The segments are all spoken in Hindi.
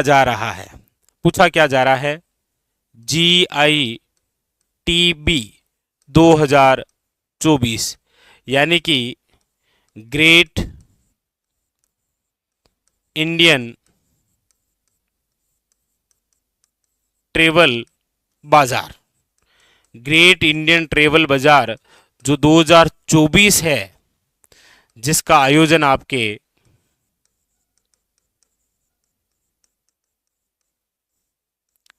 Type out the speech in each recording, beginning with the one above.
जा रहा है, पूछा क्या जा रहा है, GITB 2024 यानी कि ग्रेट इंडियन ट्रेवल बाजार। ग्रेट इंडियन ट्रेवल बाजार जो 2024 है, जिसका आयोजन आपके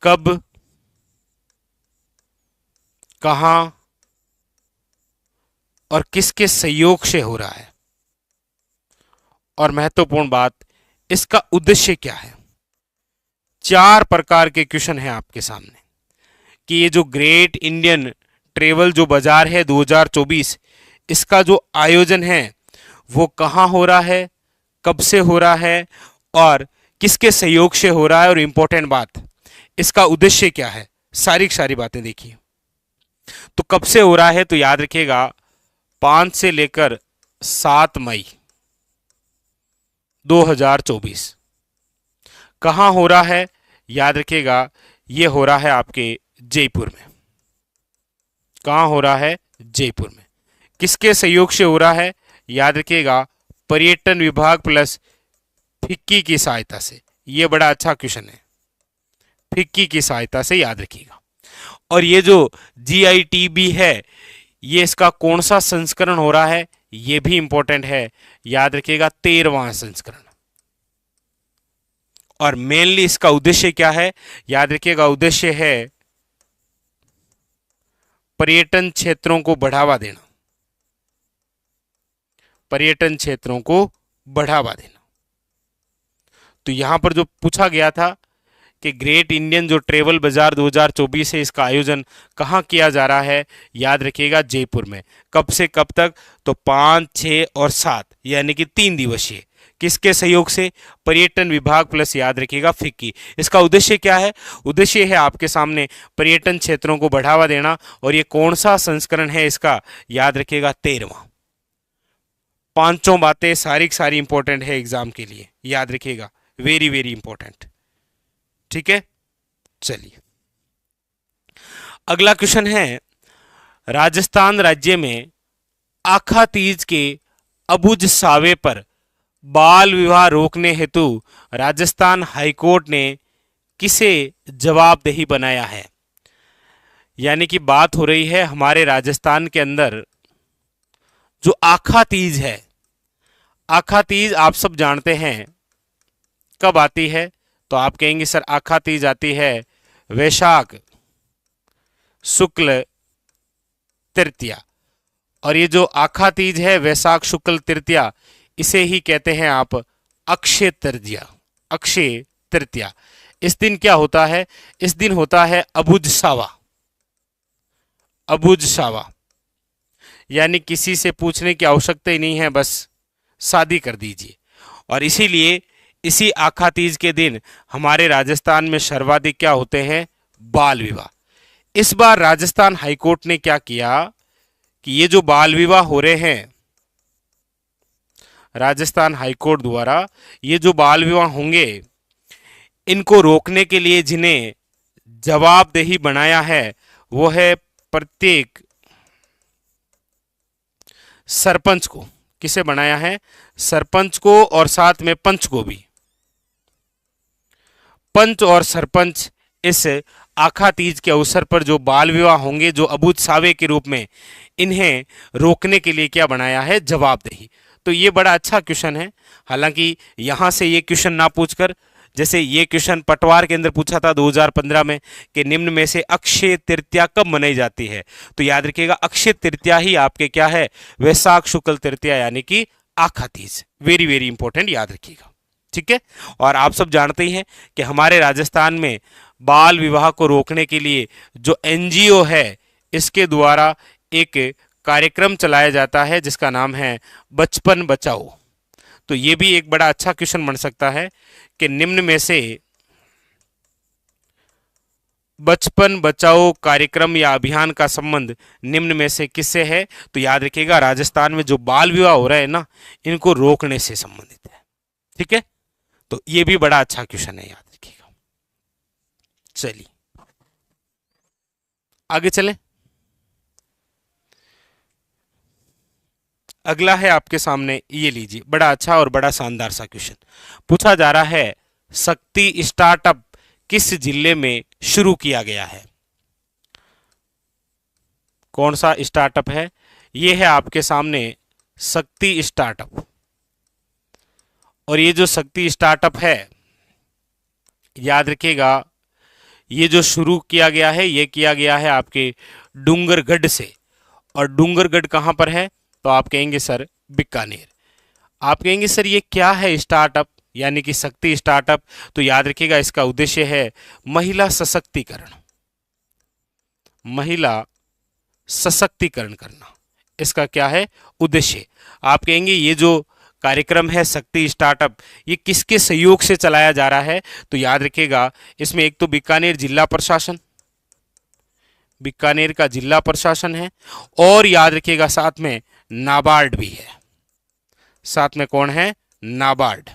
कब, कहां और किसके सहयोग से हो रहा है, और महत्वपूर्ण बात, इसका उद्देश्य क्या है। 4 प्रकार के क्वेश्चन हैं आपके सामने कि ये जो ग्रेट इंडियन ट्रेवल जो बाजार है 2024, इसका जो आयोजन है वो कहाँ हो रहा है, कब से हो रहा है और किसके सहयोग से हो रहा है, और इंपॉर्टेंट बात, इसका उद्देश्य क्या है। सारी बातें देखिए। तो कब से हो रहा है, तो याद रखिएगा 5 से लेकर 7 मई 2024। कहां हो रहा है, याद रखिएगा ये हो रहा है आपके जयपुर में। कहां हो रहा है, जयपुर में। किसके सहयोग से हो रहा है, याद रखिएगा पर्यटन विभाग प्लस फिक्की की सहायता से। ये बड़ा अच्छा क्वेश्चन है, फिक्की की सहायता से, याद रखिएगा। और ये जो GITB है, ये इसका कौन सा संस्करण हो रहा है, ये भी इंपॉर्टेंट है, याद रखिएगा 13वां संस्करण। और मेनली इसका उद्देश्य क्या है, याद रखिएगा उद्देश्य है पर्यटन क्षेत्रों को बढ़ावा देना। पर्यटन क्षेत्रों को बढ़ावा देना। तो यहां पर जो पूछा गया था कि ग्रेट इंडियन जो ट्रेवल बाजार 2024 है, इसका आयोजन कहाँ किया जा रहा है, याद रखिएगा जयपुर में। कब से कब तक, तो 5, 6 और 7 यानी कि 3 दिवसीय। किसके सहयोग से, पर्यटन विभाग प्लस, याद रखिएगा फिक्की। इसका उद्देश्य क्या है, उद्देश्य है आपके सामने पर्यटन क्षेत्रों को बढ़ावा देना। और ये कौन सा संस्करण है इसका, याद रखिएगा 13वां। 5 बातें सारी इंपॉर्टेंट है एग्जाम के लिए, याद रखिएगा, वेरी इंपॉर्टेंट। ठीक है, चलिए अगला क्वेश्चन है, राजस्थान राज्य में आखा तीज के अबुझ सावे पर बाल विवाह रोकने हेतु राजस्थान हाईकोर्ट ने किसे जवाबदेही बनाया है। यानी कि बात हो रही है हमारे राजस्थान के अंदर जो आखा तीज है। आखा तीज आप सब जानते हैं कब आती है, तो आप कहेंगे सर आखा तीज आती है वैशाख शुक्ल तृतीया। और ये जो आखा तीज है वैशाख शुक्ल तृतीया, इसे ही कहते हैं आप अक्षय तृतीया। अक्षय तृतीया, इस दिन क्या होता है, इस दिन होता है अबुझ सावा। अबुझ सावा यानी किसी से पूछने की आवश्यकता ही नहीं है, बस शादी कर दीजिए। और इसीलिए इसी आखा तीज के दिन हमारे राजस्थान में सर्वाधिक क्या होते हैं, बाल विवाह। इस बार राजस्थान हाईकोर्ट ने क्या किया कि ये जो बाल विवाह हो रहे हैं, राजस्थान हाईकोर्ट द्वारा ये जो बाल विवाह होंगे, इनको रोकने के लिए जिन्हें जवाबदेही बनाया है वो है प्रत्येक सरपंच को। किसे बनाया है, सरपंच को, और साथ में पंच को भी। पंच और सरपंच इस आखा तीज के अवसर पर जो बाल विवाह होंगे, जो अबुझ सावे के रूप में, इन्हें रोकने के लिए क्या बनाया है, जवाबदेही। तो ये बड़ा अच्छा क्वेश्चन है। हालांकि यहां से ये क्वेश्चन ना पूछकर, जैसे ये क्वेश्चन पटवार के अंदर पूछा था 2015 में कि निम्न में से अक्षय तृतीया कब मनाई जाती है, तो याद रखिएगा अक्षय तृतीया ही आपके क्या है, वैशाख शुक्ल तृतीया यानी कि आखा तीज। वेरी इंपॉर्टेंट, याद रखिएगा। ठीक है, और आप सब जानते ही हैं कि हमारे राजस्थान में बाल विवाह को रोकने के लिए जो NGO है, इसके द्वारा एक कार्यक्रम चलाया जाता है जिसका नाम है बचपन बचाओ। तो ये भी एक बड़ा अच्छा क्वेश्चन बन सकता है कि निम्न में से बचपन बचाओ कार्यक्रम या अभियान का संबंध निम्न में से किससे है, तो याद रखिएगा राजस्थान में जो बाल विवाह हो रहा है ना, इनको रोकने से संबंधित है। ठीक है, तो ये भी बड़ा अच्छा क्वेश्चन है, याद रखिएगा। चलिए आगे चलें। अगला है आपके सामने, ये लीजिए, बड़ा अच्छा और बड़ा शानदार सा क्वेश्चन पूछा जा रहा है। शक्ति स्टार्टअप किस जिले में शुरू किया गया है? कौन सा स्टार्टअप है? ये है आपके सामने शक्ति स्टार्टअप। और ये जो शक्ति स्टार्टअप है, याद रखिएगा, ये जो शुरू किया गया है, ये किया गया है आपके डूंगरगढ़ से। और डूंगरगढ़ कहाँ पर है? तो आप कहेंगे सर बीकानेर। आप कहेंगे सर ये क्या है स्टार्टअप, यानी कि शक्ति स्टार्टअप? तो याद रखिएगा इसका उद्देश्य है महिला सशक्तिकरण, महिला सशक्तिकरण करना। इसका क्या है उद्देश्य? आप कहेंगे ये जो कार्यक्रम है शक्ति स्टार्टअप, ये किसके सहयोग से चलाया जा रहा है? तो याद रखिएगा इसमें एक तो बीकानेर जिला प्रशासन, बीकानेर का जिला प्रशासन है, और याद रखिएगा साथ में नाबार्ड भी है। साथ में कौन है? नाबार्ड।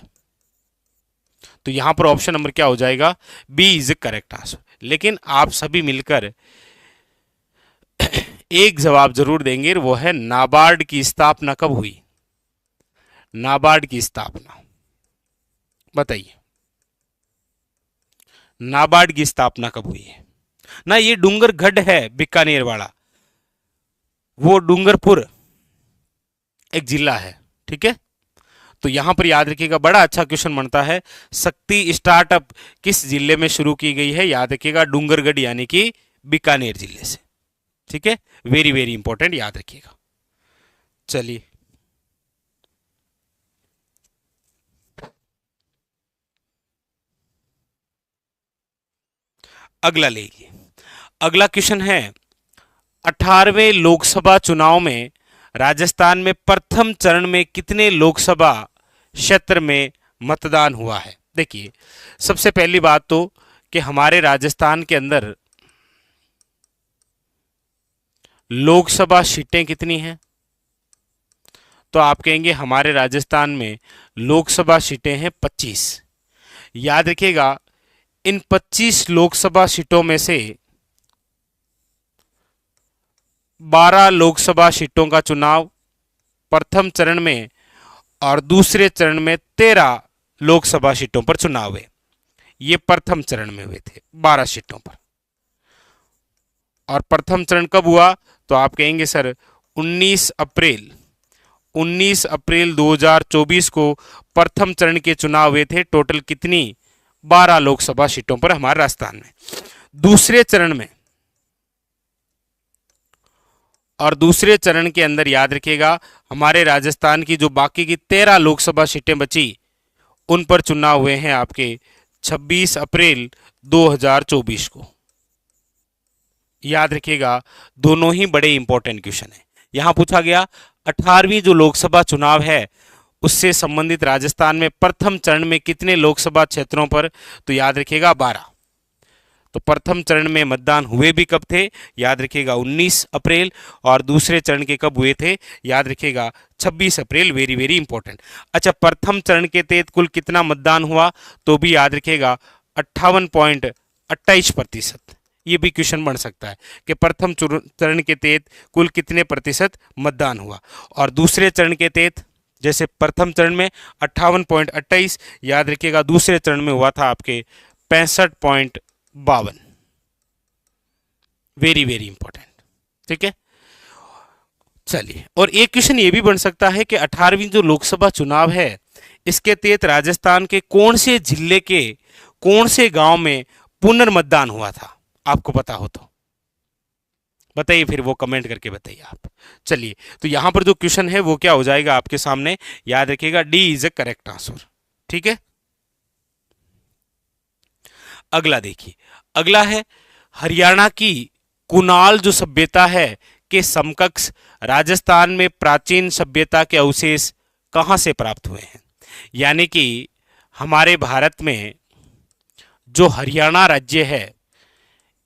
तो यहां पर ऑप्शन नंबर क्या हो जाएगा? B is correct answer. लेकिन आप सभी मिलकर एक जवाब जरूर देंगे, वो है नाबार्ड की स्थापना कब हुई? नाबार्ड की स्थापना बताइए, नाबार्ड की स्थापना कब हुई है? ना ये डूंगरगढ़ है बीकानेर वाला, वो डूंगरपुर एक जिला है, ठीक है। तो यहां पर याद रखिएगा बड़ा अच्छा क्वेश्चन बनता है, शक्ति स्टार्टअप किस जिले में शुरू की गई है? याद रखिएगा डूंगरगढ़ यानी कि बीकानेर जिले से, ठीक है। वेरी वेरी इंपॉर्टेंट, याद रखिएगा। चलिए अगला लेंगे। अगला क्वेश्चन है, 18वें लोकसभा चुनाव में राजस्थान में प्रथम चरण में कितने लोकसभा क्षेत्र में मतदान हुआ है? देखिए सबसे पहली बात तो कि हमारे राजस्थान के अंदर लोकसभा सीटें कितनी हैं? तो आप कहेंगे हमारे राजस्थान में लोकसभा सीटें हैं 25। याद रखिएगा इन 25 लोकसभा सीटों में से 12 लोकसभा सीटों का चुनाव प्रथम चरण में और दूसरे चरण में 13 लोकसभा सीटों पर चुनाव हुए। ये प्रथम चरण में हुए थे 12 सीटों पर। और प्रथम चरण कब हुआ? तो आप कहेंगे सर 19 अप्रैल 2024 को प्रथम चरण के चुनाव हुए थे। टोटल कितनी? 12 लोकसभा सीटों पर हमारे राजस्थान में। दूसरे चरण के अंदर याद रखिएगा हमारे राजस्थान की जो बाकी की 13 लोकसभा सीटें बची उन पर चुनाव हुए हैं आपके 26 अप्रैल 2024 को। याद रखिएगा दोनों ही बड़े इंपॉर्टेंट क्वेश्चन है। यहां पूछा गया 18वीं जो लोकसभा चुनाव है उससे संबंधित राजस्थान में प्रथम चरण में कितने लोकसभा क्षेत्रों पर? तो याद रखिएगा 12। तो प्रथम चरण में मतदान हुए भी कब थे? याद रखिएगा 19 अप्रैल। और दूसरे चरण के कब हुए थे? याद रखिएगा 26 अप्रैल। Very very important. अच्छा, प्रथम चरण के तहत कुल कितना मतदान हुआ? तो भी याद रखिएगा 58.28%। ये भी क्वेश्चन बन सकता है कि प्रथम चरण के तहत कुल कितने प्रतिशत मतदान हुआ। और दूसरे चरण के तहत जैसे प्रथम चरण में 58.28, याद रखिएगा दूसरे चरण में हुआ था आपके 65.52। वेरी वेरी इंपॉर्टेंट, ठीक है। चलिए, और एक क्वेश्चन ये भी बन सकता है कि 18वीं जो लोकसभा चुनाव है इसके तहत राजस्थान के कौन से जिले के कौन से गांव में पुनर्मतदान हुआ था? आपको पता हो तो बताइए, फिर वो कमेंट करके बताइए आप। चलिए, तो यहां पर जो क्वेश्चन है वो क्या हो जाएगा आपके सामने? याद रखिएगा D is A correct answer, ठीक है। अगला देखिए, अगला है हरियाणा की कुनाल जो सभ्यता है के समकक्ष राजस्थान में प्राचीन सभ्यता के अवशेष कहां से प्राप्त हुए हैं? यानी कि हमारे भारत में जो हरियाणा राज्य है,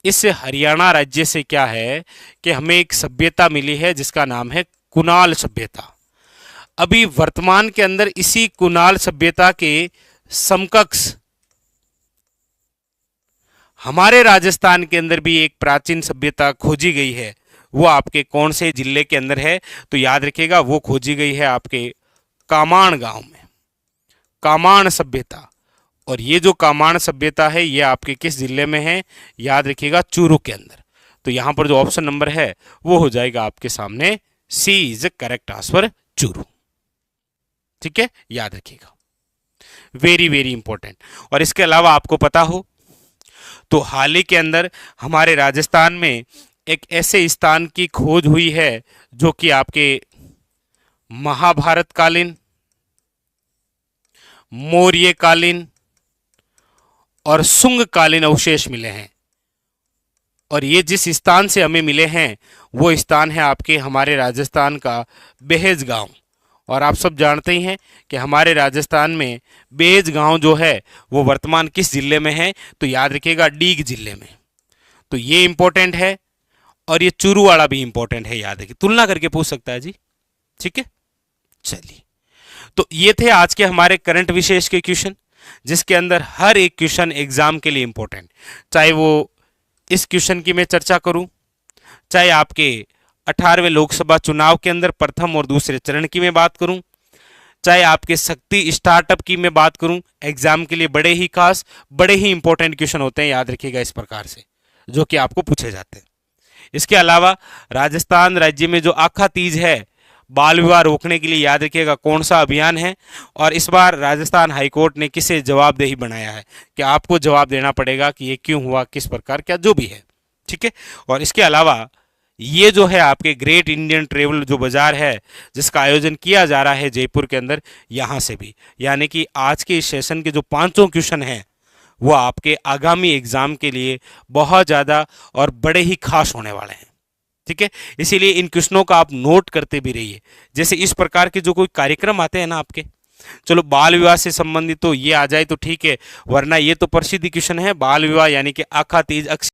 इस हरियाणा राज्य से क्या है कि हमें एक सभ्यता मिली है जिसका नाम है कुनाल सभ्यता। अभी वर्तमान के अंदर इसी कुनाल सभ्यता के समकक्ष हमारे राजस्थान के अंदर भी एक प्राचीन सभ्यता खोजी गई है, वो आपके कौन से जिले के अंदर है? तो याद रखिएगा वो खोजी गई है आपके कामाण गांव में, कामाण सभ्यता। और ये जो कामाण सभ्यता है ये आपके किस जिले में है? याद रखिएगा चूरू के अंदर। तो यहां पर जो ऑप्शन नंबर है वो हो जाएगा आपके सामने सी इज करेक्ट आंसर, चूरू। ठीक है, याद रखिएगा, वेरी वेरी इंपॉर्टेंट। और इसके अलावा आपको पता हो तो हाल ही के अंदर हमारे राजस्थान में एक ऐसे स्थान की खोज हुई है जो कि आपके महाभारत कालीन, मौर्य कालीन और सुंग कालीन अवशेष मिले हैं। और ये जिस स्थान से हमें मिले हैं वो स्थान है आपके हमारे राजस्थान का बेहज गांव। और आप सब जानते ही हैं कि हमारे राजस्थान में बेहज गांव जो है वो वर्तमान किस जिले में है? तो याद रखिएगा डीग जिले में। तो ये इंपॉर्टेंट है और ये चूरू वाला भी इंपॉर्टेंट है, याद रखिए, तुलना करके पूछ सकता है जी। ठीक है, चलिए, तो ये थे आज के हमारे करंट विशेष के क्वेश्चन, जिसके अंदर हर एक क्वेश्चन एग्जाम के लिए इंपॉर्टेंट, चाहे वो इस क्वेश्चन की मैं चर्चा करूं, चाहे आपके 18वें लोकसभा चुनाव के अंदर प्रथम और दूसरे चरण की मैं बात करूं, चाहे आपके शक्ति स्टार्टअप की मैं बात करूं, एग्जाम के लिए बड़े ही खास, बड़े ही इंपॉर्टेंट क्वेश्चन होते हैं, याद रखिएगा इस प्रकार से, जो कि आपको पूछे जाते हैं। इसके अलावा राजस्थान राज्य में जो आखा तीज है, बाल विवाह रोकने के लिए याद रखिएगा कौन सा अभियान है, और इस बार राजस्थान हाईकोर्ट ने किसे जवाबदेही बनाया है कि आपको जवाब देना पड़ेगा कि ये क्यों हुआ, किस प्रकार, क्या जो भी है। ठीक है, और इसके अलावा ये जो है आपके ग्रेट इंडियन ट्रेवल जो बाजार है जिसका आयोजन किया जा रहा है जयपुर के अंदर, यहाँ से भी, यानी कि आज के इस सेशन के जो पांचों क्वेश्चन हैं वो आपके आगामी एग्जाम के लिए बहुत ज़्यादा और बड़े ही खास होने वाले हैं। ठीक है, इसीलिए इन क्वेश्चनों का आप नोट करते भी रहिए। जैसे इस प्रकार के जो कोई कार्यक्रम आते हैं ना आपके, चलो बाल विवाह से संबंधित तो ये आ जाए तो ठीक है, वरना ये तो प्रसिद्ध क्वेश्चन है, बाल विवाह यानी कि आखा तीज